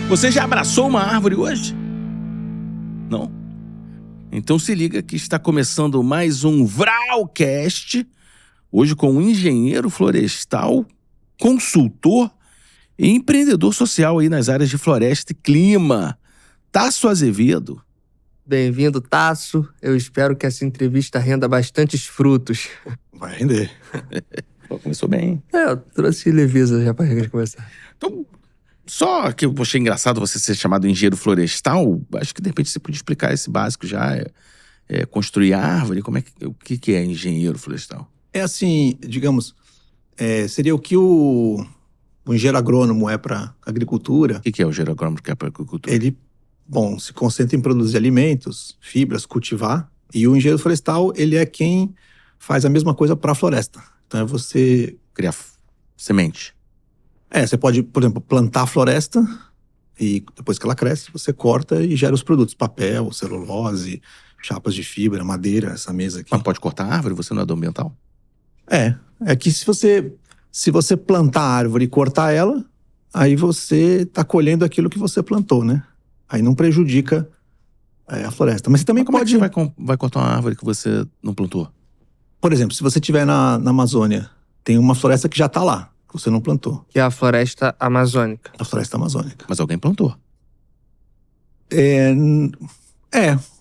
Você já abraçou uma árvore hoje? Não? Então se liga que está começando mais um Vralcast, hoje com um engenheiro florestal, consultor e empreendedor social aí nas áreas de floresta e clima, Tasso Azevedo. Bem-vindo, Tasso. Eu espero que essa entrevista renda bastantes frutos. Vai render. Pô, começou bem, hein? Eu trouxe leveza já pra gente começar. Então, só que eu achei engraçado você ser chamado engenheiro florestal, acho que de repente você podia explicar esse básico já, construir árvore, o que é engenheiro florestal? É assim, digamos, seria o que o engenheiro agrônomo é para agricultura. O que é o engenheiro agrônomo que é para agricultura? Ele, se concentra em produzir alimentos, fibras, cultivar. E o engenheiro florestal, ele é quem faz a mesma coisa para a floresta. Então é você... Criar semente. Você pode, por exemplo, plantar a floresta e depois que ela cresce, você corta e gera os produtos. Papel, celulose, chapas de fibra, madeira, essa mesa aqui. Mas pode cortar a árvore? Você não é do ambiental? É que se você plantar a árvore e cortar ela, aí você está colhendo aquilo que você plantou, né? Aí não prejudica a floresta. Mas você também como pode... é que você vai cortar uma árvore que você não plantou? Por exemplo, se você estiver na Amazônia, tem uma floresta que já está lá, que você não plantou. Que é a floresta amazônica. A floresta amazônica. Mas alguém plantou.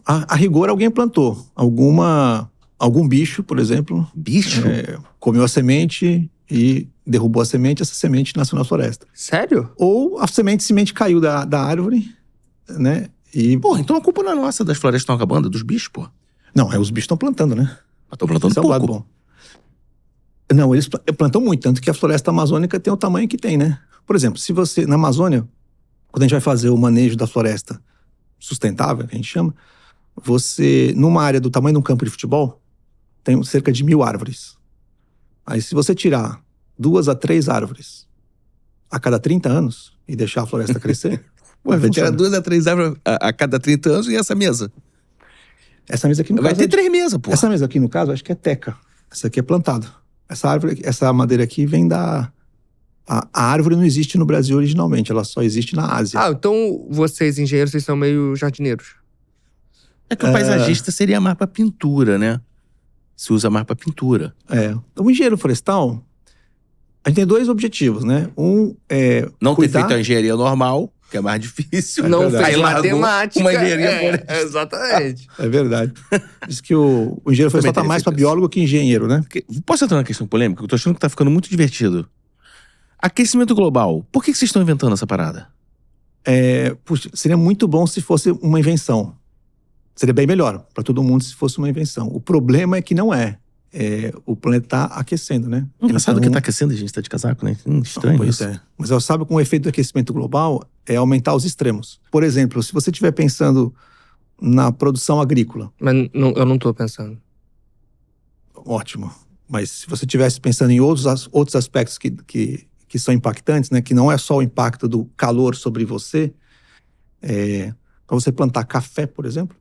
A rigor alguém plantou. Algum bicho, por exemplo... Bicho? Comeu a semente e derrubou a semente, essa semente nasceu na floresta. Sério? Ou a semente caiu da árvore, né? E... Pô, então a culpa não é nossa, das florestas estão acabando, é dos bichos, pô. Não, os bichos estão plantando, né? Estão plantando Esse é o lado pouco. bom. Não, eles plantam muito, tanto que a floresta amazônica tem o tamanho que tem, né? Por exemplo, se você, na Amazônia, quando a gente vai fazer o manejo da floresta sustentável, que a gente chama, você, numa área do tamanho de um campo de futebol, tem cerca de 1000 árvores. Aí se você tirar 2 a 3 árvores a cada 30 anos e deixar a floresta crescer... Ué, vai tirar 2 a 3 árvores a cada 30 anos e essa mesa? Essa mesa aqui no vai caso... Vai ter 3 mesas, pô. Essa mesa aqui no caso, acho que é teca. Essa aqui é plantada. Essa madeira aqui vem da... A árvore não existe no Brasil originalmente, ela só existe na Ásia. Ah, então vocês, engenheiros, vocês são meio jardineiros. É que o paisagista seria mais pra pintura, né? Se usa mais pra pintura. O engenheiro florestal, a gente tem 2 objetivos, né? Um é não cuidar... ter feito a engenharia normal, que é mais difícil. Não verdade. fez matemática. Uma engenharia exatamente. É verdade. Diz que o engenheiro florestal tá mais pra biólogo que engenheiro, né? Posso entrar na questão polêmica? Eu tô achando que tá ficando muito divertido. Aquecimento global. Por que vocês estão inventando essa parada? Puxa, seria muito bom se fosse uma invenção. Seria bem melhor pra todo mundo se fosse uma invenção. O problema é que não é. O planeta tá aquecendo, né? Engraçado que tá aquecendo e a gente tá de casaco, né? Estranho pois isso. Mas você sabe que o efeito do aquecimento global é aumentar os extremos. Por exemplo, se você estiver pensando na produção agrícola... Mas eu não tô pensando. Ótimo. Mas se você estivesse pensando em outros aspectos que são impactantes, né? Que não é só o impacto do calor sobre você. Para você plantar café, por exemplo,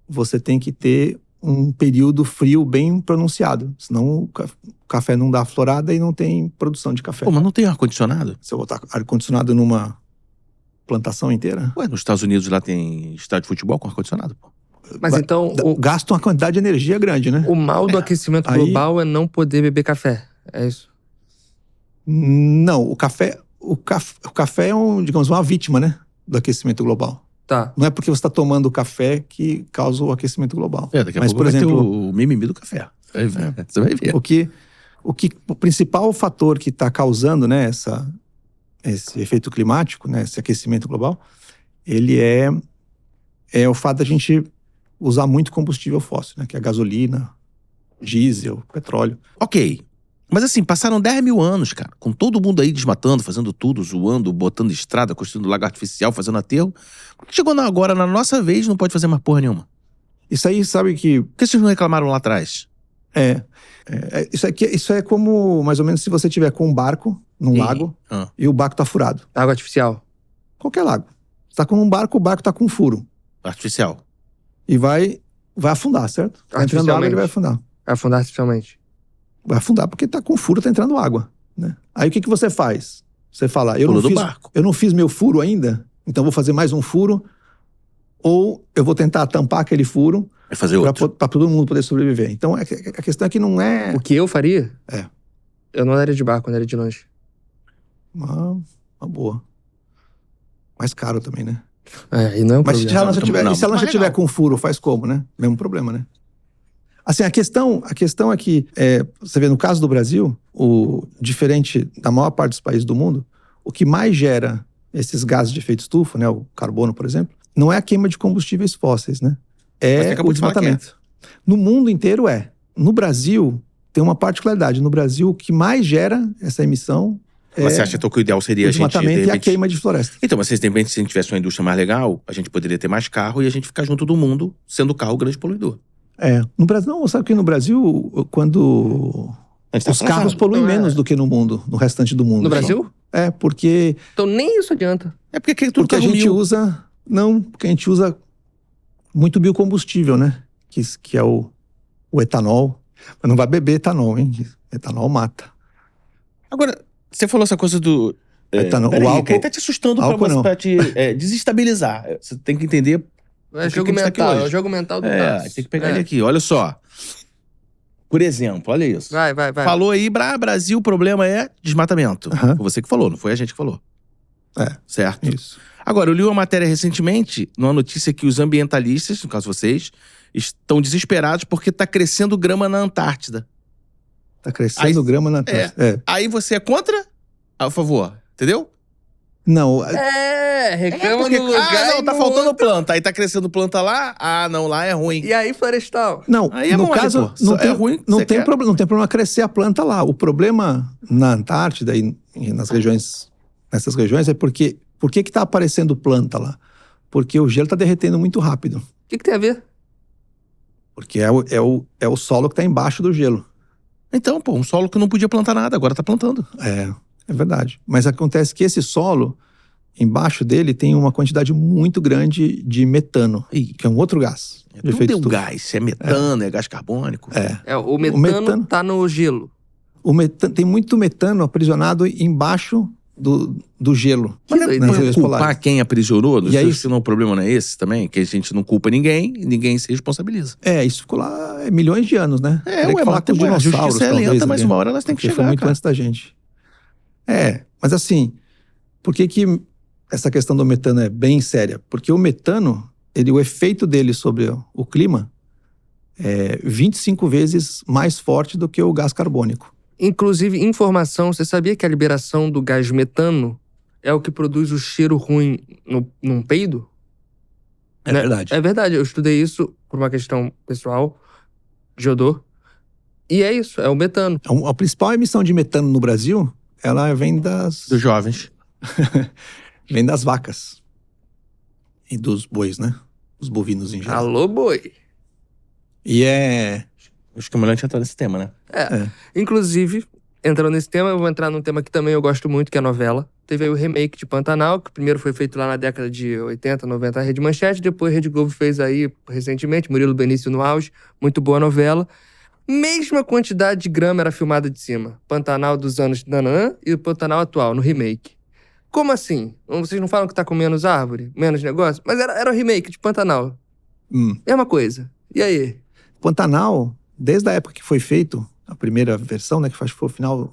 você tem que ter um período frio bem pronunciado. Senão o café não dá florada e não tem produção de café. Pô, mas não tem ar-condicionado? Se eu botar ar-condicionado numa plantação inteira... Ué, nos Estados Unidos lá tem estádio de futebol com ar-condicionado, pô. Mas então... Gasta uma quantidade de energia grande, né? O mal do aquecimento global é não poder beber café. É isso? Não, o café é digamos, uma vítima, né? Do aquecimento global. Tá. Não é porque você está tomando café que causa o aquecimento global. Daqui a pouco por exemplo, vai ter o mimimi do café. Você vai ver. O principal fator que está causando, né, esse efeito climático, né, esse aquecimento global, ele é o fato da gente usar muito combustível fóssil, né, que é a gasolina, diesel, petróleo. Ok. Mas assim, passaram 10 mil anos, cara, com todo mundo aí desmatando, fazendo tudo, zoando, botando estrada, construindo lago artificial, fazendo aterro. Por que chegou agora, na nossa vez, não pode fazer mais porra nenhuma? Isso aí, sabe que... Por que vocês não reclamaram lá atrás? Isso é como, mais ou menos, se você tiver com um barco num lago e o barco tá furado. Água artificial? Qualquer lago. Você tá com um barco, o barco tá com um furo. Artificial. E vai afundar, certo? Tá entrando água, ele vai afundar. Vai afundar artificialmente. Vai afundar porque tá com furo, tá entrando água, né? Aí o que você faz? Você fala, eu não fiz meu furo ainda, Então eu vou fazer mais um furo, ou eu vou tentar tampar aquele furo Vai fazer outro. para todo mundo poder sobreviver. Então a questão é que não é O que eu faria? É. Eu não andaria de barco, eu andaria de longe. uma boa. Mais caro também, né? E não é um Mas se problema. a lancha Não, tiver, não, e se a mas lancha tiver legal. com furo, faz como, né? Mesmo problema, né? Assim, a questão é que, você vê, no caso do Brasil, diferente da maior parte dos países do mundo, o que mais gera esses gases de efeito estufa, né, o carbono, por exemplo, não é a queima de combustíveis fósseis, né? Mas você É acabou o de falar que desmatamento. No mundo inteiro é. No Brasil, tem uma particularidade. No Brasil, o que mais gera essa emissão Mas você acha então que o ideal o seria a gente, de desmatamento e a repente... queima de floresta. Então, mas se de repente, se a gente tivesse uma indústria mais legal, a gente poderia ter mais carro e a gente ficar junto do mundo, sendo o carro o grande poluidor. No Brasil, não, sabe que no Brasil, quando A gente tá os falando carros errado. poluem Não é- menos do que no mundo, no restante do mundo. No Brasil? Porque Então nem isso adianta. É porque tudo a carro gente mil. usa... Não, porque a gente usa muito biocombustível, né? Que é o etanol. Mas não vai beber etanol, hein? Etanol mata. Agora, você falou essa coisa do... Etanol, peraí, o álcool... cara, ele tá te assustando pra, álcool você, não. pra te desestabilizar. Você tem que entender... É que jogo a gente tá aqui mental, hoje? é o jogo mental do É, Tasso. tem que pegar ele aqui. Olha só. Por exemplo, olha isso. Vai. Falou aí, Brasil, o problema é desmatamento. Aham. Foi você que falou, não foi a gente que falou. É. Certo? Isso. Agora, eu li uma matéria recentemente, numa notícia que os ambientalistas, no caso vocês, estão desesperados porque tá crescendo grama na Antártida. Tá crescendo Aí- grama na Antártida. Aí você é contra? A favor? Entendeu? Não, Reclama Porque, no lugar não, e tá no faltando outro. planta. Aí tá crescendo planta lá. Ah, não, lá é ruim. E aí, florestal? não, Aí é no mole, caso, pô. não É tem, ruim, não, você tem quer? problema, não tem problema crescer a planta lá. O problema na Antártida e nessas regiões é porque... Por que tá aparecendo planta lá? Porque o gelo tá derretendo muito rápido. O que tem a ver? Porque é o solo que tá embaixo do gelo. Então, pô, um solo que não podia plantar nada, agora tá plantando. É verdade. Mas acontece que esse solo, embaixo dele, tem uma quantidade muito grande de metano, Ih, que é um outro gás. de tudo efeito é um estufa. gás. É metano, é gás carbônico. O metano tá no gelo. Tem muito metano aprisionado embaixo do gelo. Mas não é nas pra regiões culpar polares. quem aprisionou? E aí- Se não, o problema não é esse também? Que a gente não culpa ninguém e ninguém se responsabiliza. Isso ficou lá milhões de anos, né? Teria que falar com os a dinossauros, justiça é talvez, lenta, mas ali. uma hora elas têm que Porque foi chegar, muito cara. antes da gente. Mas assim, por que essa questão do metano é bem séria? Porque o metano, o efeito dele sobre o clima é 25 vezes mais forte do que o gás carbônico. Inclusive, informação, você sabia que a liberação do gás metano é o que produz o cheiro ruim num peido? É Né? verdade. É verdade, eu estudei isso por uma questão pessoal, de odor. E é isso, é o metano. A principal emissão de metano no Brasil, ela vem Dos jovens. vem das vacas. E dos bois, né? Os bovinos em geral. Alô, boi! E Acho que é melhor a gente entrar nesse tema, né? Inclusive, entrando nesse tema, eu vou entrar num tema que também eu gosto muito, que é a novela. Teve aí o remake de Pantanal, que primeiro foi feito lá na década de 80, 90, a Rede Manchete, depois a Rede Globo fez aí recentemente, Murilo Benício no auge, muito boa novela. Mesma quantidade de grama era filmada de cima. Pantanal dos anos nanã e o Pantanal atual, no remake. Como assim? Vocês não falam que tá com menos árvore, menos negócio? Mas era o remake de Pantanal. Mesma coisa. E aí? Pantanal, desde a época que foi feito, a primeira versão, né, que acho que foi final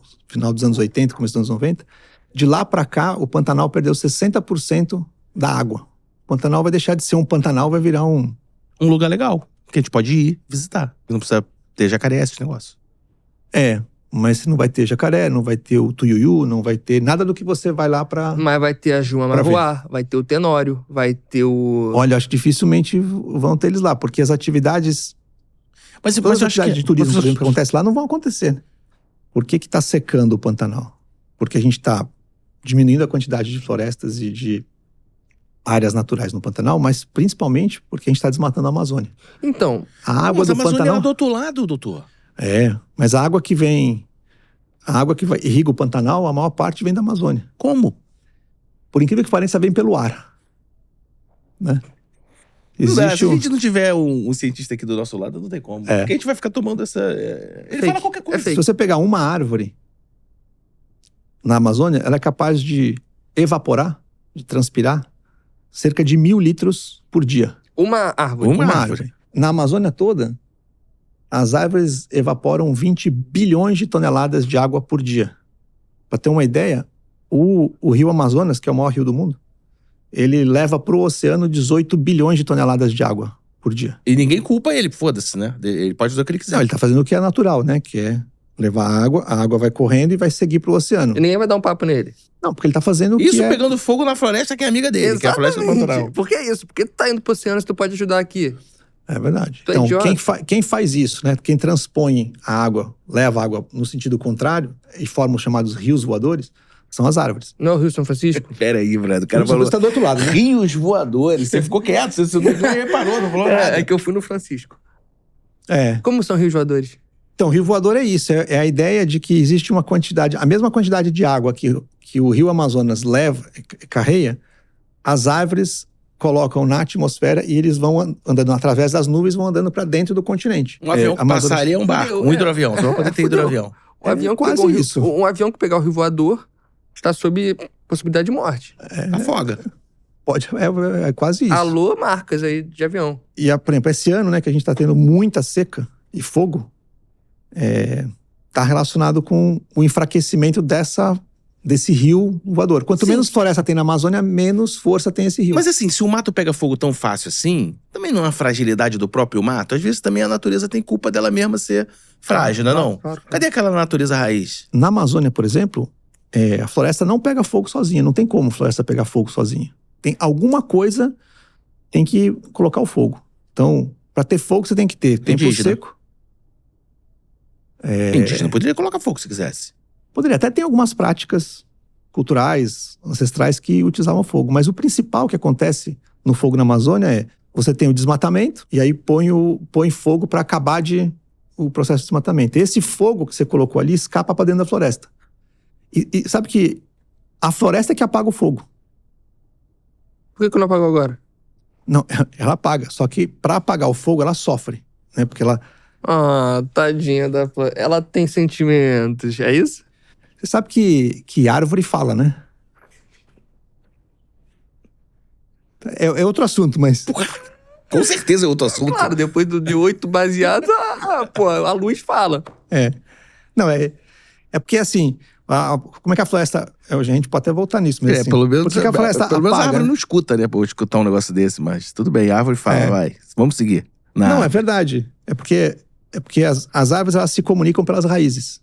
dos anos 80, começo dos anos 90, de lá pra cá, o Pantanal perdeu 60% da água. O Pantanal vai deixar de ser um Pantanal, vai virar um... Um lugar legal, que a gente pode ir visitar. Não precisa ter jacaré, esse negócio. Mas não vai ter jacaré, não vai ter o tuiuiu, não vai ter nada do que você vai lá pra... Mas vai ter a Juma Pra ver. Marruá, vai ter o Tenório, vai ter o... Olha, acho que dificilmente vão ter eles lá, porque as atividades... Mas Todas as eu acho atividades que de turismo, por exemplo, que acontece lá, não vão acontecer. Né? Por que tá secando o Pantanal? Porque a gente tá diminuindo a quantidade de florestas e de áreas naturais no Pantanal, mas principalmente porque a gente tá desmatando a Amazônia. Então, A água Mas a do Amazônia Pantanal... era do outro lado, doutor. Mas a água que irriga o Pantanal, a maior parte vem da Amazônia. Como? Por incrível que pareça, vem pelo ar. Né? Não dá. Existe Se a gente não tiver um cientista aqui do nosso lado, não tem como. Porque a gente vai ficar tomando essa... Ele Fake. fala qualquer coisa. É fake. Se você pegar uma árvore na Amazônia, ela é capaz de evaporar, de transpirar, cerca de 1.000 litros por dia. Uma árvore. Uma árvore. Na Amazônia toda, as árvores evaporam 20 bilhões de toneladas de água por dia. Para ter uma ideia, o rio Amazonas, que é o maior rio do mundo, ele leva para o oceano 18 bilhões de toneladas de água por dia. E ninguém culpa ele, foda-se, né? Ele pode fazer o que ele quiser. Não, ele está fazendo o que é natural, né? Que é levar a água vai correndo e vai seguir para o oceano. E ninguém vai dar um papo nele. Não, porque ele tá fazendo o que Isso é... pegando fogo na floresta que é amiga dele, que é a floresta natural. Por que isso? Porque tu tá indo pro oceano se tu pode ajudar aqui. É verdade. Tu é Então, idiota. quem faz isso, né? Quem transpõe a água, leva a água no sentido contrário e forma os chamados rios voadores, são as árvores. Não é o Rio São Francisco? Pera aí, Brad. O cara Você falou tá do outro lado, né? rios voadores. Você ficou quieto, você não reparou, não falou nada. É que eu fui no Francisco. É. Como são rios voadores? Então, rio voador é isso. É a ideia de que existe uma quantidade, a mesma quantidade de água que o rio Amazonas carrega, as árvores colocam na atmosfera e eles vão andando através das nuvens, vão andando para dentro do continente. Um avião que Amazonas... passaria um barco, um hidroavião. Você vai poder ter hidroavião. Um avião que quase pegou isso. Um avião que pegar o rio voador está sob possibilidade de morte. Afoga. É quase isso. Alô, marcas aí de avião. E, por exemplo, esse ano, né, que a gente está tendo muita seca e fogo, está relacionado com o enfraquecimento desse rio voador. Quanto Sim. menos floresta tem na Amazônia, menos força tem esse rio. Mas assim, se o mato pega fogo tão fácil assim, também não é uma fragilidade do próprio mato? Às vezes também a natureza tem culpa dela mesma ser frágil, não é não? Claro. Cadê aquela natureza raiz? Na Amazônia, por exemplo, a floresta não pega fogo sozinha. Não tem como a floresta pegar fogo sozinha. Tem alguma coisa, tem que colocar o fogo. Então, para ter fogo, você tem que ter tempo Indígena. seco. Indígena poderia colocar fogo se quisesse. Poderia até ter algumas práticas culturais, ancestrais que utilizavam fogo. Mas o principal que acontece no fogo na Amazônia é você tem o desmatamento e aí põe fogo para acabar o processo de desmatamento. Esse fogo que você colocou ali escapa para dentro da floresta. E sabe que a floresta é que apaga o fogo. Por que não apagou agora? Não, ela apaga. Só que para apagar o fogo, ela sofre. Né? Porque ela... Ah, tadinha da flor. Ela tem sentimentos, é isso? Você sabe que árvore fala, né? É outro assunto, mas... Com certeza é outro assunto. Claro, depois de 8 baseados, a luz fala. Não, é porque assim... como é que a floresta... A gente pode até voltar nisso, mas assim, pelo menos, por que a floresta pelo menos a apaga, árvore né? não escuta, né? Pra escutar um negócio desse, mas tudo bem, a árvore fala, vai. Vamos seguir. Não, é verdade. É porque as árvores, elas se comunicam pelas raízes.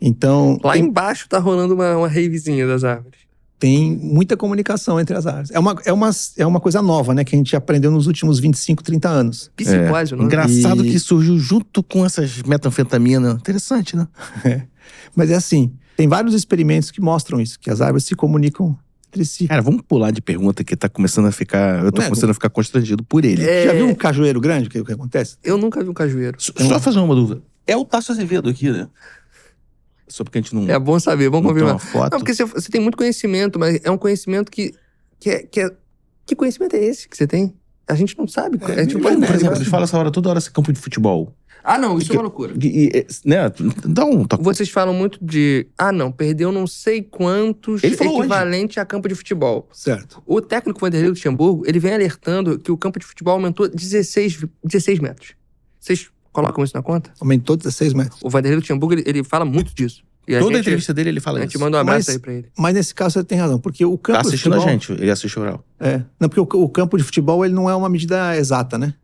Então, Lá embaixo tá rolando uma ravezinha das árvores. tem muita comunicação entre as árvores. É uma coisa nova, né? Que a gente aprendeu nos últimos 25, 30 anos. Psicose, não é? Engraçado E- que surgiu junto com essas metanfetaminas. Interessante, né? Mas é assim, tem vários experimentos que mostram isso, que as árvores se comunicam entre si. Cara, vamos pular de pergunta que tá começando a ficar... Eu tô Né? começando a ficar constrangido por ele. Já viu um cajueiro grande? O que acontece? Eu nunca vi um cajueiro. Só fazer uma dúvida. É o Tasso Azevedo aqui, né? Só porque a gente não... É bom saber, vamos não tem confirmar. uma foto. Não, porque você tem muito conhecimento, mas é um conhecimento que é... Que conhecimento é esse que você tem? A gente não sabe. A gente não pode Por exemplo, imaginar. eles falam essa hora, toda hora, esse campo de futebol. Ah, não, isso é uma loucura. Né? Dá um toque. Vocês falam muito de... Ah, não, perdeu não sei quantos Ele falou equivalente a campo de futebol. Certo. O técnico Vanderlei Luxemburgo, ele vem alertando que o campo de futebol aumentou 16 metros. Vocês colocam isso na conta? Aumentou 16 metros. O Vanderlei Luxemburgo, ele fala muito disso. E Toda entrevista dele, ele fala a gente isso. manda um abraço Mas- aí pra ele. Mas nesse caso você tem razão, porque o campo Tá de assistindo futebol... a gente, ele assiste o Oral. Não, porque o campo de futebol ele não é uma medida exata, né?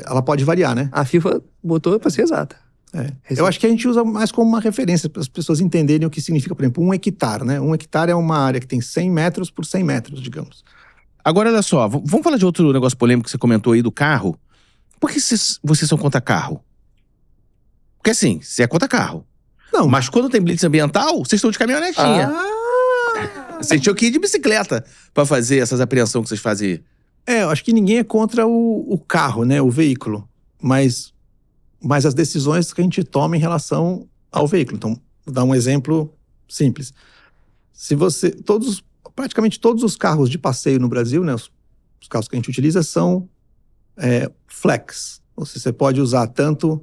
Ela pode variar, né? A FIFA botou pra ser exata. Eu acho que a gente usa mais como uma referência para as pessoas entenderem o que significa, por exemplo, 1 hectare, né? 1 hectare é uma área que tem 100 metros por 100 metros, digamos. Agora, olha só, vamos falar de outro negócio polêmico que você comentou aí do carro. Por que vocês são contra carro? Porque assim, você é contra carro. Não, Mas quando tem blitz ambiental, vocês estão de caminhonetinha. Vocês tinham que ir de bicicleta pra fazer essas apreensões que vocês fazem. eu acho que ninguém é contra o carro, né? O veículo. Mas as decisões que a gente toma em relação ao veículo. Então, vou dar um exemplo simples. Se você... praticamente todos os carros de passeio no Brasil, né? Os carros que a gente utiliza são flex. Ou seja, você pode usar tanto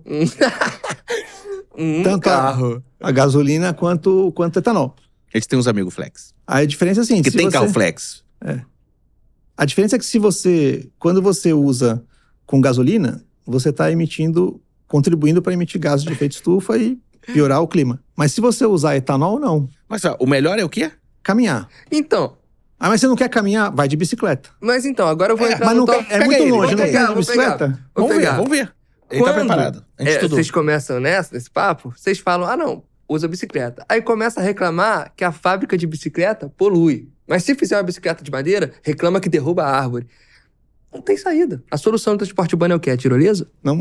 Tanto carro. a gasolina quanto o etanol. A gente tem uns amigos flex. Aí a diferença é assim... Que se tem você- carro flex. A diferença é que quando você usa com gasolina, você está contribuindo para emitir gases de efeito estufa e piorar o clima. Mas se você usar etanol, não. Mas o melhor é o quê? Caminhar. Então, Mas você não quer caminhar? Vai de bicicleta. agora eu vou entrar Mas no não top. é muito ele, longe, vou não pegar, quer de vou pegar. bicicleta? Vou pegar. Vamos ver. Ele tá Quando preparado. A gente estudou. vocês começam nesse papo, vocês falam, não, usa bicicleta. Aí começa a reclamar que a fábrica de bicicleta polui. Mas se fizer uma bicicleta de madeira, reclama que derruba a árvore. Não tem saída. A solução do transporte urbano é o quê? A tirolesa? Não,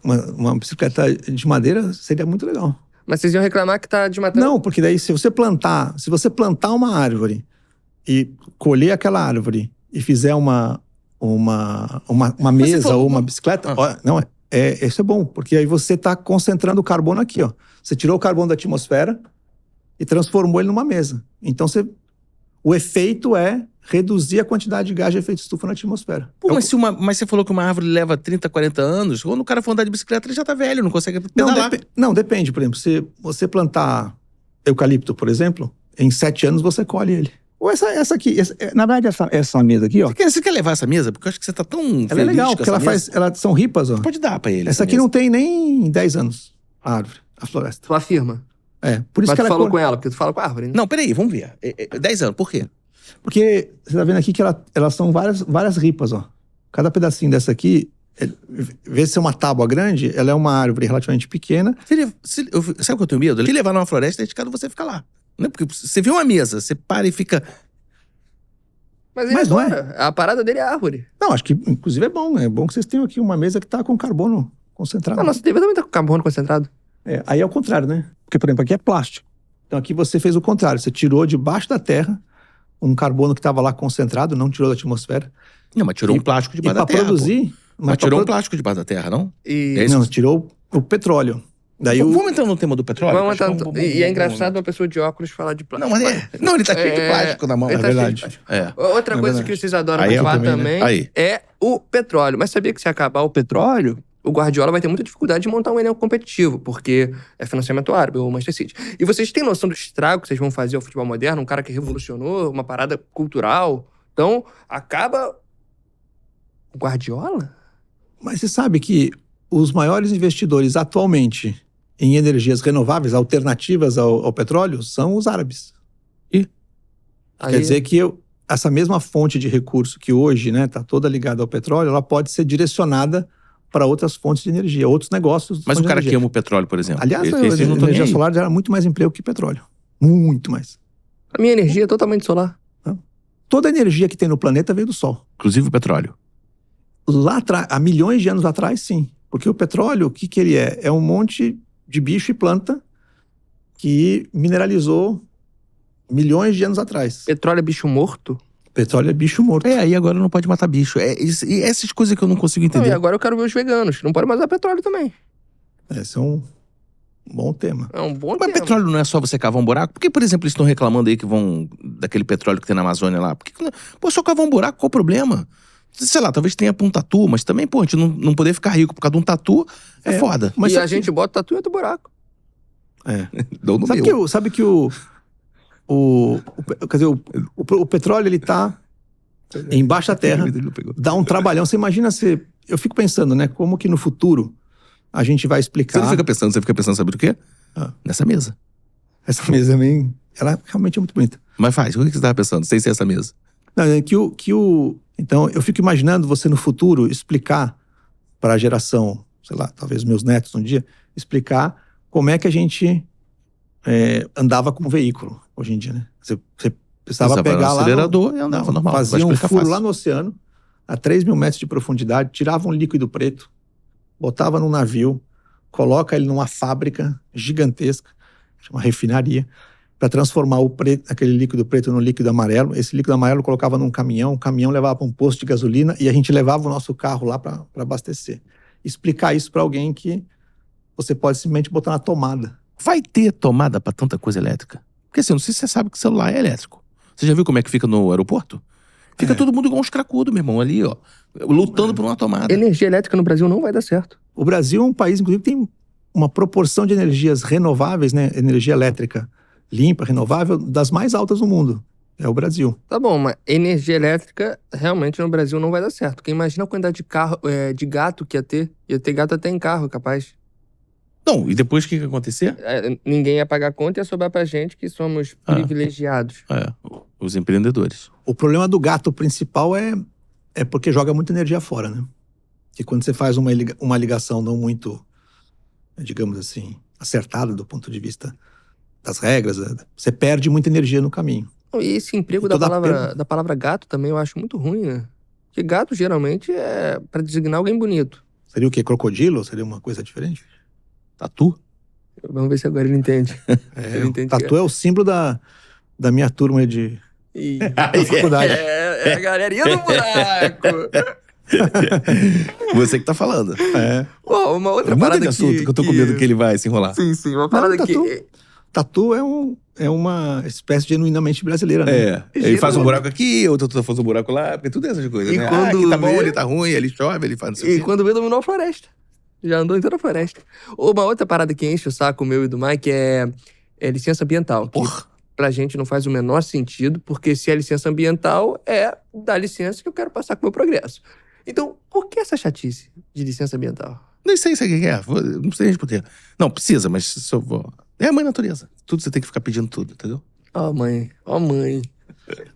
uma bicicleta de madeira seria muito legal. Mas vocês iam reclamar que tá desmatando. Não, porque daí se você plantar uma árvore e colher aquela árvore e fizer uma mesa ou uma bicicleta, isso é bom, porque aí você está concentrando o carbono aqui, ó. Você tirou o carbono da atmosfera e transformou ele numa mesa. Então o efeito é reduzir a quantidade de gás de efeito estufa na atmosfera. Pô, mas você falou que uma árvore leva 30, 40 anos, quando o cara for andar de bicicleta, ele já tá velho, não consegue pedalar. Não, depende. Por exemplo, se você plantar eucalipto, por exemplo, em 7 anos você colhe ele. Ou essa aqui, na verdade, essa mesa aqui, ó. Você quer levar essa mesa? Porque eu acho que você tá tão feliz Ela é legal, com porque essa mesa. elas são ripas, ó. Pode dar pra ele. Essa aqui mesa. não tem nem 10 anos, a árvore, a floresta. Tu afirma. Por isso Mas que tu ela falou com ela, porque tu fala com a árvore, né? Não, peraí, vamos ver. 10 anos, por quê? Porque você tá vendo aqui que elas são várias ripas, ó. Cada pedacinho dessa aqui, vê se é uma tábua grande, ela é uma árvore relativamente pequena. Sabe o que eu tenho medo? Se levar numa floresta, é de cada você ficar lá. Não é porque você vê uma mesa, você para e fica... Mas não é. A parada dele é a árvore. Não, acho que inclusive é bom. É bom que vocês tenham aqui uma mesa que tá com carbono concentrado. A nossa TV também tá com carbono concentrado. Aí é o contrário, né? Porque, por exemplo, aqui é plástico. Então aqui você fez o contrário. Você tirou debaixo da terra um carbono que estava lá concentrado, não tirou da atmosfera. Não, mas tirou um plástico debaixo da pra terra. Produzir, Mas tirou um plástico debaixo da terra, não? Não, tirou o petróleo. Daí Vamos entrar no tema do petróleo? Vamos entrar. E é engraçado uma pessoa de óculos falar de plástico. Não, ele tá cheio de plástico na mão. Ele É tá cheio de verdade. plástico. Outra coisa que vocês adoram Aí eu falar também, também é o petróleo. Mas sabia que se acabar o petróleo, o Guardiola vai ter muita dificuldade de montar um elenco competitivo, porque é financiamento árabe, o Manchester City. E vocês têm noção do estrago que vocês vão fazer ao futebol moderno? Um cara que revolucionou, uma parada cultural. Então, acaba o Guardiola? Mas você sabe que os maiores investidores atualmente em energias renováveis, alternativas ao petróleo, são os árabes. Quer dizer que essa mesma fonte de recurso que hoje está toda ligada ao petróleo, ela pode ser direcionada para outras fontes de energia, outros negócios. Mas o cara que ama o petróleo, por exemplo. Aliás, a energia solar gera muito mais emprego que petróleo. Muito mais. A minha energia é totalmente solar. Toda a energia que tem no planeta veio do Sol. Inclusive o petróleo. Lá atrás, há milhões de anos atrás, sim. Porque o petróleo, o que ele é? É um monte de bicho e planta que mineralizou milhões de anos atrás. Petróleo é bicho morto? Petróleo é bicho morto. Aí agora não pode matar bicho. E essas coisas que eu não consigo entender. Não, e agora eu quero ver os veganos. Não pode mais usar petróleo também. Esse é um bom tema. É um bom Mas tema. petróleo não é só você cavar um buraco? Por que, por exemplo, eles estão reclamando aí que vão... daquele petróleo que tem na Amazônia lá? Por que, só cavar um buraco, qual o problema? Sei lá, talvez tenha pra um tatu, mas também, a gente não poder ficar rico por causa de um tatu é foda. Mas a gente bota tatu em outro buraco. Sabe que quer dizer, o petróleo, ele tá embaixo da terra, dá um trabalhão. Você imagina eu fico pensando, né, como que no futuro a gente vai explicar... Você fica pensando, sabe do quê? Nessa mesa. Essa mesa também, ela realmente é muito bonita. Mas faz, o que você estava pensando, sem ser essa mesa? Não, é então, eu fico imaginando você no futuro explicar para a geração, sei lá, talvez meus netos um dia, explicar como é que a gente andava com um veículo hoje em dia, né? Você precisava pegar no lá acelerador e andava normal. Fazia um furo lá no oceano, a 3.000 metros de profundidade, tirava um líquido preto, botava num navio, coloca ele numa fábrica gigantesca, uma refinaria, para transformar aquele líquido preto no líquido amarelo. Esse líquido amarelo colocava num caminhão, o caminhão levava para um posto de gasolina e a gente levava o nosso carro lá para abastecer. Explicar isso para alguém que você pode simplesmente botar na tomada. Vai ter tomada para tanta coisa elétrica? Porque assim, não sei se você sabe que celular é elétrico. Você já viu como é que fica no aeroporto? Fica todo mundo igual uns cracudos, meu irmão, ali, ó, lutando por uma tomada. Energia elétrica no Brasil não vai dar certo. O Brasil é um país, inclusive, que tem uma proporção de energias renováveis, né? Energia elétrica limpa, renovável, das mais altas do mundo. é o Brasil. Tá bom, mas energia elétrica realmente no Brasil não vai dar certo. Porque imagina a quantidade de carro, de gato que ia ter. Ia ter gato até em carro, capaz. Não, e depois o que ia acontecer? Ninguém ia pagar conta e ia sobrar pra gente que somos privilegiados. Os empreendedores. O problema do gato principal é porque joga muita energia fora, né? Que quando você faz uma ligação não muito, digamos assim, acertada do ponto de vista das regras, você perde muita energia no caminho. E esse emprego da palavra gato também eu acho muito ruim, né? Porque gato geralmente é pra designar alguém bonito. Seria o quê? Crocodilo? Seria uma coisa diferente? Tatu? Vamos ver se agora ele entende. Ele entende tatu é o símbolo da minha turma de faculdade. É a galerinha do buraco. Você que tá falando. Ó, uma outra Muda parada de assunto que eu tô com medo que ele vai se enrolar. Sim, uma parada Tatu é uma espécie genuinamente brasileira, né? Ele faz um buraco aqui, outro faz um buraco lá, porque tudo é essas coisas, né? Aqui tá bom, ele tá ruim, ele chove, ele faz não sei o quê. E quando vê, dominou a floresta. Já andou em toda a floresta. Uma outra parada que enche o saco meu e do Mike é licença ambiental. Porra. Pra gente não faz o menor sentido, porque se é licença ambiental, dá licença que eu quero passar com o meu progresso. Então, por que essa chatice de licença ambiental? Nem sei se é o que é, não precisa responder. Não, precisa, mas se eu vou... É a mãe natureza. Tudo você tem que ficar pedindo tudo, entendeu? Ó mãe.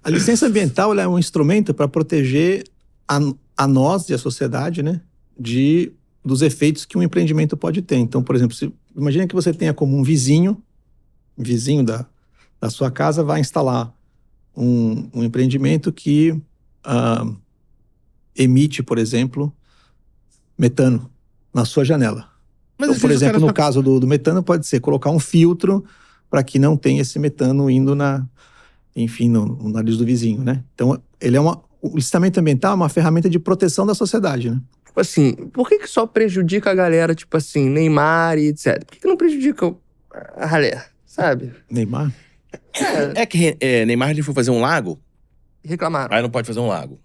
A licença ambiental ela é um instrumento para proteger a nós e a sociedade, né? Dos efeitos que um empreendimento pode ter. Então, por exemplo, imagina que você tenha como um vizinho da sua casa vai instalar um empreendimento que emite, por exemplo, metano na sua janela. Mas então, por exemplo, no caso do metano, pode ser colocar um filtro para que não tenha esse metano indo no nariz do vizinho, né? Então, o licenciamento ambiental é uma ferramenta de proteção da sociedade, né? Tipo assim, por que só prejudica a galera, tipo assim, Neymar e etc? Por que não prejudica a galera, sabe? Neymar? É que Neymar ele foi fazer um lago. Reclamaram. Aí não pode fazer um lago.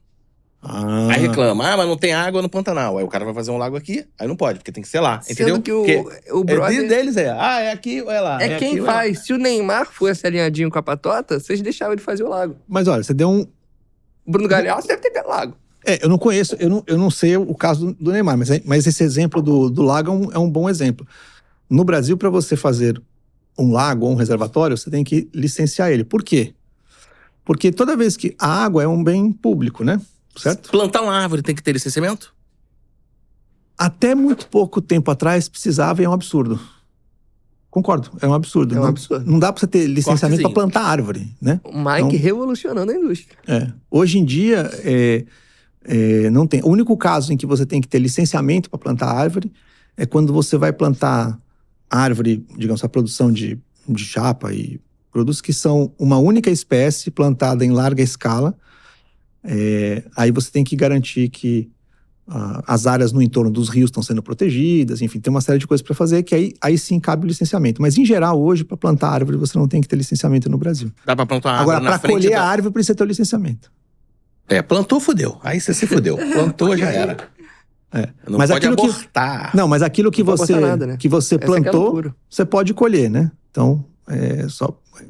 Aí reclama, mas não tem água no Pantanal. Aí o cara vai fazer um lago aqui, aí não pode, porque tem que ser lá, entendeu? Sendo que o brother... deles é aqui ou é lá. É quem aqui, faz. Se o Neymar fosse alinhadinho com a patota, vocês deixavam ele fazer o lago. Mas olha, você deu um... O Bruno Galhaço deve ter lago. Eu não conheço, eu não sei o caso do Neymar, mas esse exemplo do lago é um bom exemplo. No Brasil, para você fazer um lago ou um reservatório, você tem que licenciar ele. Por quê? Porque toda vez que a água é um bem público, né? Certo? Plantar uma árvore tem que ter licenciamento? Até muito pouco tempo atrás precisava e é um absurdo. Concordo, é um absurdo. Não dá pra você ter licenciamento para plantar árvore, né? O Mike revolucionando a indústria. Hoje em dia, não tem. O único caso em que você tem que ter licenciamento para plantar árvore é quando você vai plantar árvore, digamos, a produção de chapa e produtos que são uma única espécie plantada em larga escala. Aí você tem que garantir que as áreas no entorno dos rios estão sendo protegidas, enfim, tem uma série de coisas para fazer que aí sim cabe o licenciamento. Mas em geral, hoje, para plantar árvore, você não tem que ter licenciamento no Brasil. Dá para plantar uma árvore agora, para colher a árvore, precisa ter o licenciamento. Plantou, fudeu. Aí você se fudeu. Plantou, já era. Não mas pode aquilo abortar. Não, mas aquilo que você plantou, você pode colher, né? Então,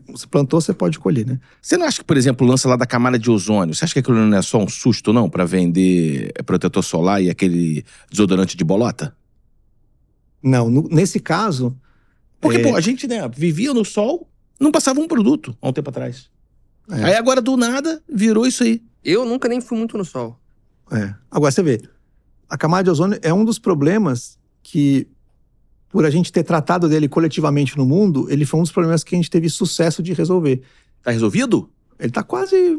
você plantou, você pode colher, né? Você não acha que, por exemplo, o lance lá da camada de ozônio, você acha que aquilo não é só um susto, não? Pra vender protetor solar e aquele desodorante de bolota? Não, nesse caso... Porque, pô, a gente, né, vivia no sol, não passava um produto há um tempo atrás. Aí agora, do nada, virou isso aí. Eu nunca nem fui muito no sol. Agora, você vê, a camada de ozônio é um dos problemas que, por a gente ter tratado dele coletivamente no mundo, ele foi um dos problemas que a gente teve sucesso de resolver. Tá resolvido? Ele tá quase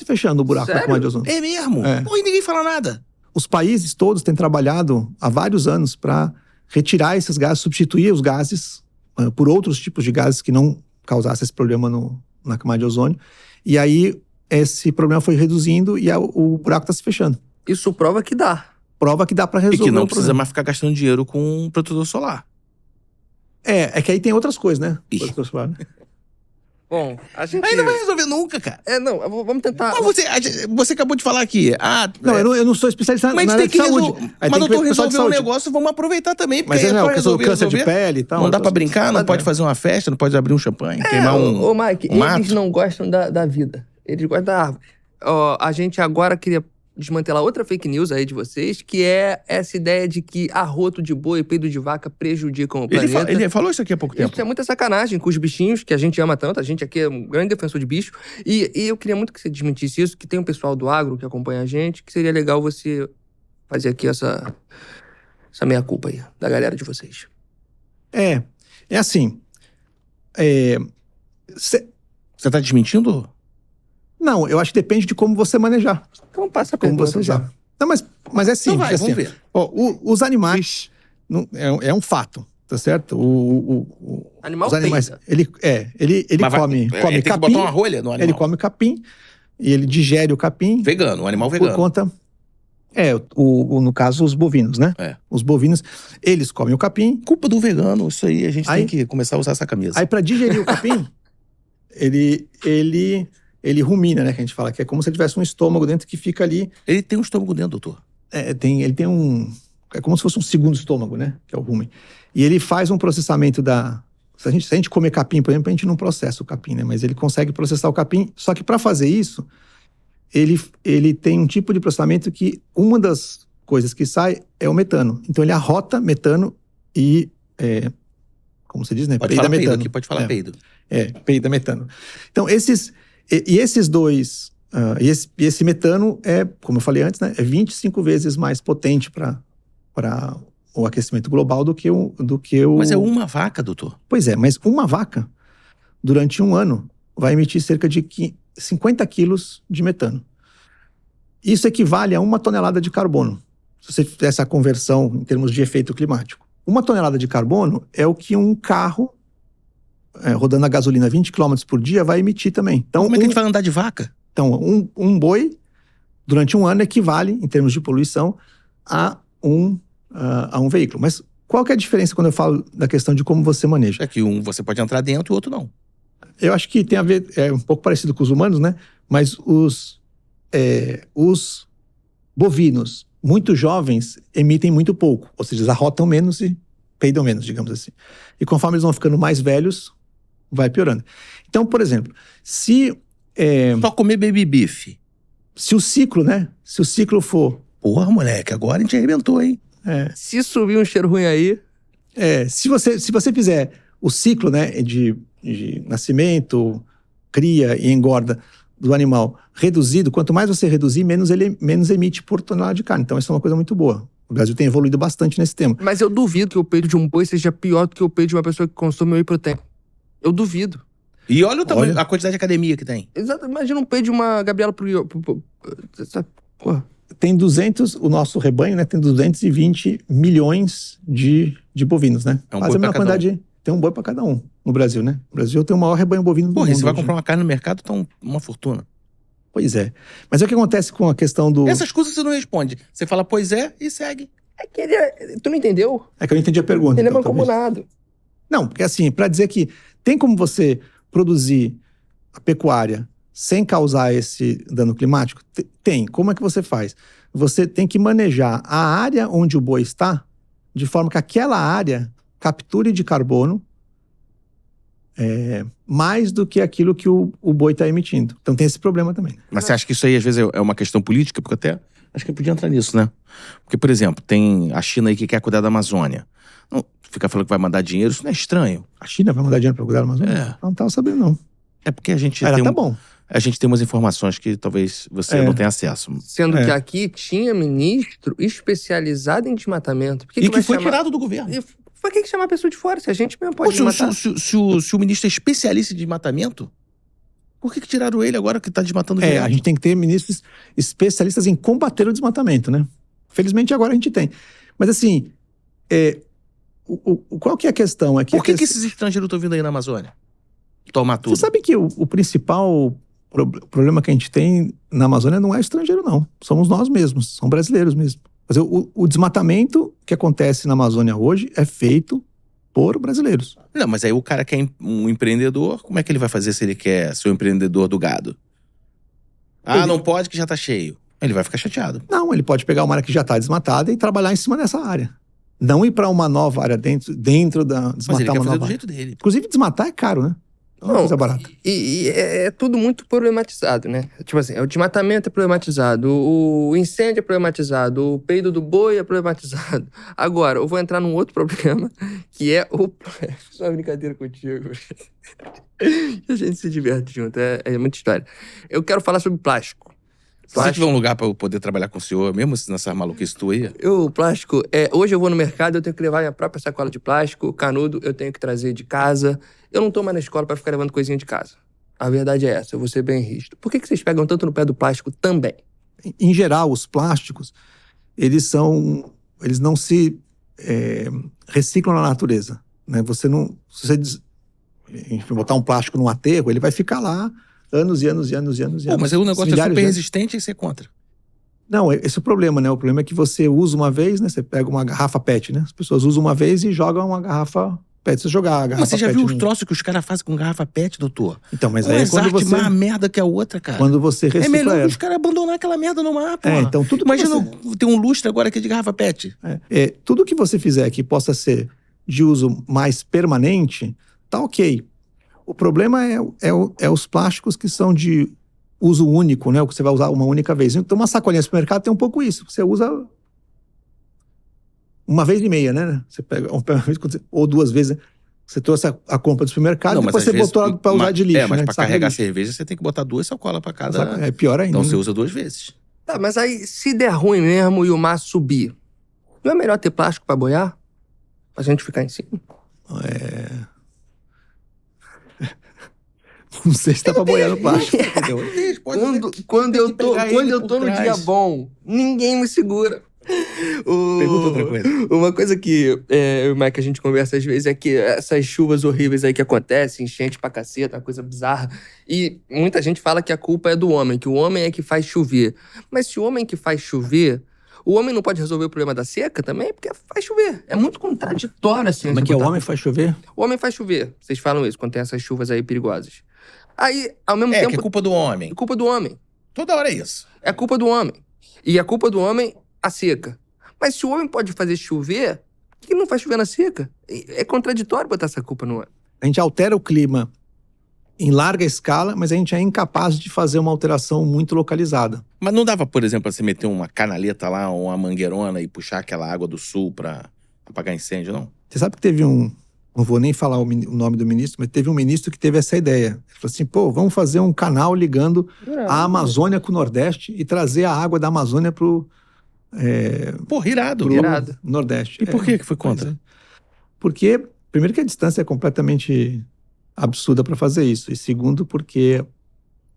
fechando o buraco da camada de ozônio. É mesmo? Pô, e ninguém fala nada. Os países todos têm trabalhado há vários anos para retirar esses gases, substituir os gases por outros tipos de gases que não causassem esse problema na camada de ozônio. E aí, esse problema foi reduzindo e o buraco está se fechando. Isso prova que dá. Prova que dá para resolver. E que não precisa mais ficar gastando dinheiro com um protetor solar. É que aí tem outras coisas, né? Protetor solar, né? Bom, a gente... Aí não vai resolver nunca, cara. Vamos tentar... Não, você acabou de falar aqui. Eu não sou especialista na área de saúde. Mas doutor, resolver um negócio, vamos aproveitar também. Mas a questão do câncer de pele e tal. Não dá pra brincar, não pode fazer uma festa, não pode abrir um champanhe, queimar um... Ô, Mike, eles não gostam da vida. Eles gostam da árvore. Ó, a gente agora queria desmantelar outra fake news aí de vocês, que é essa ideia de que arroto de boi e peido de vaca prejudicam o planeta. Ele falou isso aqui há pouco tempo. Isso é muita sacanagem com os bichinhos, que a gente ama tanto. A gente aqui é um grande defensor de bicho. E eu queria muito que você desmentisse isso, que tem um pessoal do agro que acompanha a gente, que seria legal você fazer aqui essa meia-culpa aí, da galera de vocês. É assim. Você tá desmentindo? Não, eu acho que depende de como você manejar. Então passa a Como pergunta você já. usar. Não, mas é simples. Então vai, assim, vamos ver. ó, os animais, é um fato, tá certo? Animal os animais, peida. ele Mas come tem que capim, botar uma rolha no animal. ele come capim, e ele digere o capim. Vegano, um animal por vegano. conta... no caso, os bovinos, né? É. Os bovinos, eles comem o capim. Culpa do vegano, isso aí. A gente Aí- tem que começar a usar essa camisa. Aí, pra digerir o capim, ele rumina, né? Que a gente fala, que é como se ele tivesse um estômago dentro que fica ali. Ele tem um estômago dentro, doutor. Ele tem um... É como se fosse um segundo estômago, né? Que é o rumen. E ele faz um processamento da... Se a gente comer capim, por exemplo, a gente não processa o capim, né? Mas ele consegue processar o capim. Só que para fazer isso, ele tem um tipo de processamento que uma das coisas que sai é o metano. Então ele arrota metano e... como você diz, né? Pode Peida falar peido metano. aqui, pode falar peido. Peida metano. Então esses dois... esse metano como eu falei antes, né? É 25 vezes mais potente para o aquecimento global do que o... Mas é uma vaca, doutor. Pois é, mas uma vaca, durante um ano, vai emitir cerca de 50 quilos de metano. Isso equivale a 1 tonelada de carbono, se você fizer essa conversão em termos de efeito climático. 1 tonelada de carbono é o que um carro rodando a gasolina 20 km por dia vai emitir também. Então, Como é que a gente vai andar de vaca? Então, um boi, durante um ano, equivale, em termos de poluição, a um veículo. Mas qual que é a diferença quando eu falo da questão de como você maneja? É que um você pode entrar dentro e o outro não. Eu acho que tem a ver, é um pouco parecido com os humanos, né? Mas os bovinos muito jovens emitem muito pouco. Ou seja, eles arrotam menos e peidam menos, digamos assim. E conforme eles vão ficando mais velhos, vai piorando. Então, por exemplo, se Só comer baby beef. o ciclo, né? Se o ciclo for... Porra, moleque, agora a gente arrebentou, hein? Se subir um cheiro ruim aí... se você fizer o ciclo, né, de nascimento, cria e engorda do animal reduzido, quanto mais você reduzir, menos ele emite por tonelada de carne. Então, isso é uma coisa muito boa. O Brasil tem evoluído bastante nesse tema. Mas eu duvido que o peido de um boi seja pior do que o peido de uma pessoa que consome whey protein. Eu duvido. E olha o tamanho, Olha. a quantidade de academia que tem. Exato. Imagina um peido de uma Gabriela Porra. Tem 200, o nosso rebanho, né, tem 220 milhões de bovinos, né? É um Quase boi a mesma pra cada quantidade. Tem um boi para cada um no Brasil, né? O Brasil tem o maior rebanho bovino do Porra, mundo. e você vai hoje, comprar né? uma carne no mercado, tá uma fortuna. Pois é. Mas é o que acontece com a questão do... Essas coisas você não responde. Você fala, pois é, e segue. É que ele tu não entendeu? É que eu não entendi a pergunta. Ele é então, talvez. mancomunado. Não, porque assim, para dizer que tem como você produzir a pecuária sem causar esse dano climático? Tem. Como é que você faz? Você tem que manejar a área onde o boi está, de forma que aquela área capture de carbono mais do que aquilo que o boi está emitindo. Então tem esse problema também. Mas você acha que isso aí, às vezes, é uma questão política? Porque até acho que eu podia entrar nisso, né? Porque, por exemplo, tem a China aí que quer cuidar da Amazônia. Não, fica falando que vai mandar dinheiro, isso não é estranho. A China vai mandar dinheiro para cuidar da Amazônia? É. Não estava sabendo, não. É porque a gente Era tem tá bom. a gente tem umas informações que talvez você não tenha acesso. Sendo que aqui tinha ministro especializado em desmatamento. Por que E que vai foi chamar... tirado do governo. E por que chamar a pessoa de fora? Se a gente mesmo pode Pô, desmatar. se o ministro é especialista em desmatamento, por que tiraram ele agora que tá desmatando A gente tem que ter ministros especialistas em combater o desmatamento, né? Felizmente agora a gente tem. Mas assim, qual que é a questão? Por que esses estrangeiros estão vindo aí na Amazônia? Tomar tudo. Você sabe que o principal problema que a gente tem na Amazônia não é estrangeiro, não. Somos nós mesmos, são brasileiros mesmo. Mas o desmatamento que acontece na Amazônia hoje é feito por brasileiros. Não, mas aí o cara que é um empreendedor, como é que ele vai fazer se ele quer ser o empreendedor do gado? Não pode que já tá cheio. Ele vai ficar chateado. Não, ele pode pegar uma área que já está desmatada e trabalhar em cima dessa área. Não ir para uma nova área dentro da... Mas ele Desmatar quer uma fazer nova do área. jeito dele. Inclusive, desmatar é caro, né? É uma coisa barata. E é tudo muito problematizado, né? Tipo assim, o desmatamento é problematizado, o incêndio é problematizado, o peido do boi é problematizado. Agora, eu vou entrar num outro problema, que é o... Só uma brincadeira contigo. A gente se diverte junto, é muita história. Eu quero falar sobre plástico. Se você tiver um lugar pra eu poder trabalhar com o senhor, mesmo nessa maluquice tua aí... O plástico, hoje eu vou no mercado, eu tenho que levar minha própria sacola de plástico, canudo eu tenho que trazer de casa. Eu não tô mais na escola pra ficar levando coisinha de casa. A verdade é essa, eu vou ser bem rígido. Por que vocês pegam tanto no pé do plástico também? Em geral, os plásticos, eles não se reciclam na natureza, né? Você não... Se você botar um plástico num aterro, ele vai ficar lá anos e anos e anos e anos e Pô, anos. mas aí o negócio é milhares super de anos. resistente e você é contra. Não, esse é o problema, né? O problema é que você usa uma vez, né? Você pega uma garrafa PET, né? As pessoas usam uma vez e jogam uma garrafa PET. Você jogar a garrafa Mas você já PET viu os troços que os caras fazem com garrafa PET, doutor? Então, mas Uma aí é quando arte você... mais merda que a outra, cara. Quando você recicla É melhor que ela. os caras abandonar aquela merda no mar, pô. Então tudo que Imagina, tem um lustre agora aqui de garrafa PET. tudo que você fizer que possa ser de uso mais permanente, tá ok. O problema é os plásticos que são de uso único, né? O que você vai usar uma única vez. Então, uma sacolinha no supermercado tem um pouco isso. Você usa uma vez e meia, né? Você pega ou duas vezes, né? Você trouxe a compra do supermercado e depois você botou ela pra usar de lixo, mas né? pra carregar cerveja, você tem que botar 2 sacolas pra cada. É pior ainda. Então você né? usa 2 vezes. Tá, mas aí, se der ruim mesmo e o mar subir, não é melhor ter plástico pra boiar? Pra gente ficar em cima? Não sei se dá pra boiar no plástico. Quando eu tô no dia bom, ninguém me segura. Pergunta outra coisa. Uma coisa que eu e o Mike a gente conversa às vezes é que essas chuvas horríveis aí que acontecem, enchente pra caceta, uma coisa bizarra. E muita gente fala que a culpa é do homem, que o homem é que faz chover. Mas se o homem que faz chover, o homem não pode resolver o problema da seca também? Porque faz chover. É muito contraditório assim. Como é que o homem faz chover? O homem faz chover. Vocês falam isso quando tem essas chuvas aí perigosas. Aí, ao mesmo tempo... que é culpa do homem. É culpa do homem. Toda hora é isso. É culpa do homem. E a culpa do homem, a seca. Mas se o homem pode fazer chover, por que não faz chover na seca? É contraditório botar essa culpa no homem. A gente altera o clima em larga escala, mas a gente é incapaz de fazer uma alteração muito localizada. Mas não dava, por exemplo, pra você meter uma canaleta lá, ou uma mangueirona e puxar aquela água do sul pra apagar incêndio, não? Você sabe que teve não vou nem falar o nome do ministro, mas teve um ministro que teve essa ideia. Ele falou assim, vamos fazer um canal ligando a Amazônia com o Nordeste e trazer a água da Amazônia pro irado. Nordeste. E por que foi contra? Porque, primeiro que a distância é completamente absurda para fazer isso. E segundo, porque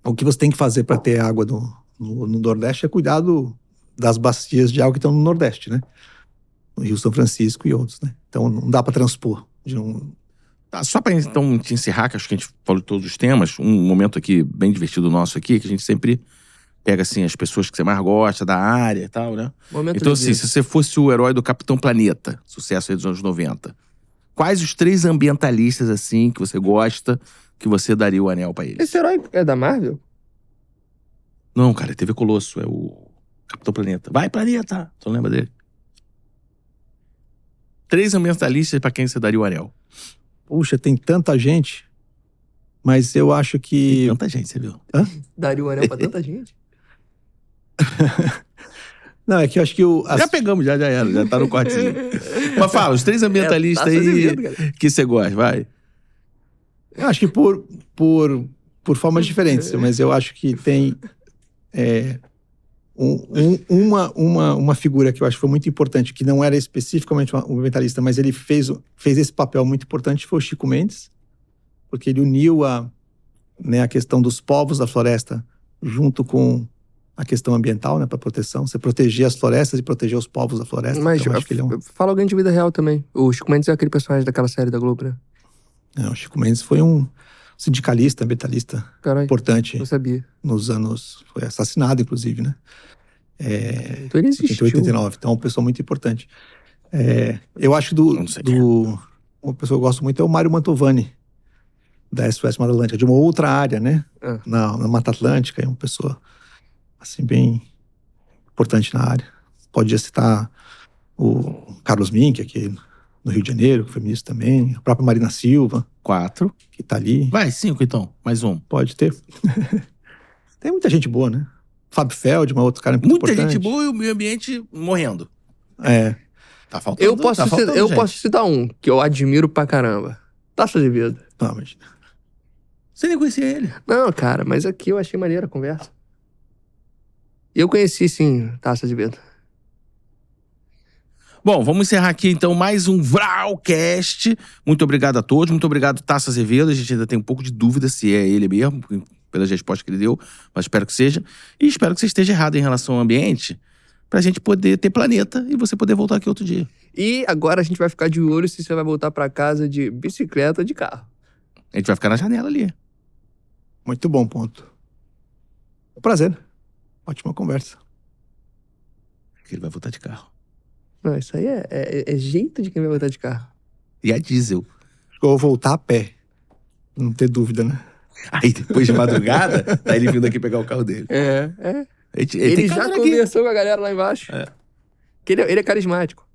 o que você tem que fazer para ter água no Nordeste é cuidar das bacias de água que estão no Nordeste, né? No Rio São Francisco e outros, né? Então não dá para transpor. Tá, só pra então te encerrar, que acho que a gente falou de todos os temas, um momento aqui bem divertido nosso aqui, que a gente sempre pega, assim, as pessoas que você mais gosta da área e tal, né? Então, assim, se você fosse o herói do Capitão Planeta, sucesso aí dos anos 90, quais os 3 ambientalistas, assim, que você gosta, que você daria o anel pra eles? Esse herói é da Marvel? Não, cara, TV Colosso, é o Capitão Planeta. Vai, Planeta! Tu não lembra dele? 3 ambientalistas pra quem você daria o anel? Puxa, tem tanta gente, mas eu acho que... Tem tanta gente, você viu? Daria o anel pra tanta gente? Não, é que eu acho que Já pegamos, já era, já tá no cortezinho. Mas fala, os 3 ambientalistas aí que você gosta, vai. Eu acho que por formas diferentes, mas eu acho que tem uma figura que eu acho que foi muito importante, que não era especificamente um ambientalista, mas ele fez esse papel muito importante, foi o Chico Mendes, porque ele uniu a questão dos povos da floresta junto com a questão ambiental, né, para proteção. Você proteger as florestas e proteger os povos da floresta. Mas então, acho que ele fala alguém de vida real também. O Chico Mendes é aquele personagem daquela série da Globo, né? O Chico Mendes foi um sindicalista, ambientalista importante. Eu sabia. Nos anos... Foi assassinado, inclusive, né? Então ele existiu. Em 89. Então é uma pessoa muito importante. Eu acho uma pessoa que eu gosto muito é o Mário Mantovani, da SOS Mata Atlântica, de uma outra área, né? Na Mata Atlântica, é uma pessoa assim, bem importante na área. Podia citar o Carlos Mink, aqui no Rio de Janeiro, que foi ministro também, a própria Marina Silva. 4. que tá ali. Vai, 5 então. Mais um. Pode ter. Tem muita gente boa, né? Fábio Feld, uma outra cara muito Muita importante. gente boa e o meio ambiente morrendo. É. Tá faltando. Eu posso, tá faltando, eu gente. posso citar um que eu admiro pra caramba. Taça de Vida. Não, mas... Você nem conhecia ele. Não, cara, mas aqui eu achei maneira a conversa. Eu conheci, sim, Taça de Vida. Bom, vamos encerrar aqui então mais um Vralcast. Muito obrigado a todos. Muito obrigado, Taça Azevedo. A gente ainda tem um pouco de dúvida se é ele mesmo, pelas respostas que ele deu, mas espero que seja. E espero que você esteja errado em relação ao ambiente, pra gente poder ter planeta e você poder voltar aqui outro dia. E agora a gente vai ficar de olho se você vai voltar pra casa de bicicleta ou de carro. A gente vai ficar na janela ali. Muito bom ponto. É um prazer. Ótima conversa. Que ele vai voltar de carro. Não, isso aí é jeito de quem vai voltar de carro. E a diesel. Acho que eu vou voltar a pé. Não ter dúvida, né? Aí depois de madrugada, tá ele vindo aqui pegar o carro dele. É. Ele Ele tem já câmera aqui. conversou com a galera lá embaixo. É. Que ele é carismático.